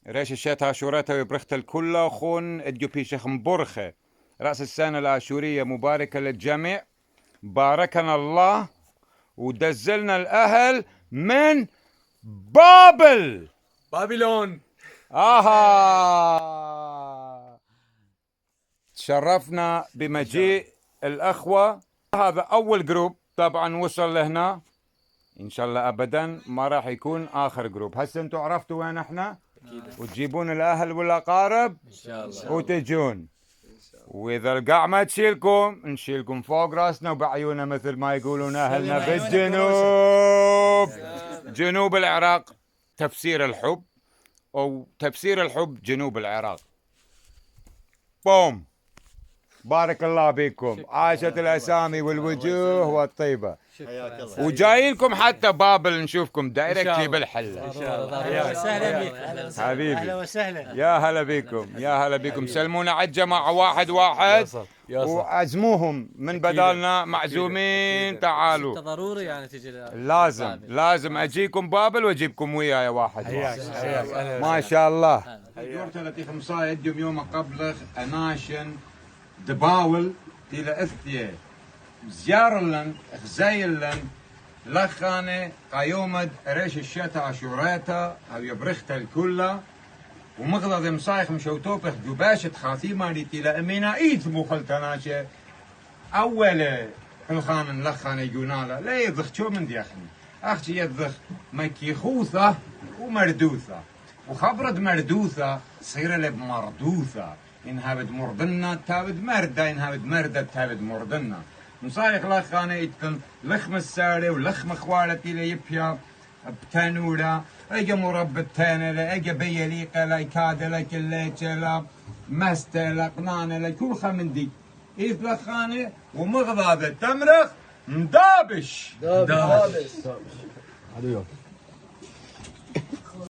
ريش الشتاء شورتها وبرخت الكل خون اديو بيشخ مبرخة رأس السنة الآشورية مباركة للجميع. باركنا الله ودزلنا الأهل من بابلون. تشرفنا بمجيء الأخوة. هذا أول جروب طبعا وصل لهنا، إن شاء الله أبدا ما راح يكون آخر جروب. هسه أنتم عرفتوا وين احنا وتجيبون الأهل والأقارب إن شاء الله وتجون، وإذا القعمة تشيلكم نشيلكم فوق راسنا وبعيونا مثل ما يقولون أهلنا بالجنوب، جنوب العراق. تفسير الحب أو تفسير الحب جنوب العراق. بوم. بارك الله بكم، عاشت الأسامي والوجوه والطيبة، وجايينكم حتى بابل نشوفكم دايركتلي بالحلة. اهلا وسهلا حبيبي، اهلا وسهلا، يا هلا بكم يا هلا بكم. سلمونا على الجماعة واحد وعزموهم من بدالنا معزومين. تعالوا انت ضروري يعني تجي لازم اجيكم بابل واجيبكم وياي واحد. ما شاء الله. دور 30 يدهم يوم قبل اناشن دباول تيلا اثيه زيار لن غزايل لن لخانه قيومد ريش الشتاء شوريتا او يبرخت الكلة ومغضض مصايخ مشوتوبخ جباشة خاثيمة لتيلا امينا ايد مخلتناشة اول الخان لخانه يقولنا لا يضخ شو من ديخني اختي يضخ مكيخوثة ومردوثة وخبرت مردوثة صير لب مردوثة إنها بد مردنا تابد مردة، إنها بد مردة تابد مردنا. مصايخ لخانة يتكن لخم الساري ولخم خوالتي ليبيا بتنورة اجا مربى التانلة اجا بيليقة لا يكادلة كليتة لا مستة لا قنانة لا كل خمندي إيث لخانة ومغضبة تمرخ مدابش.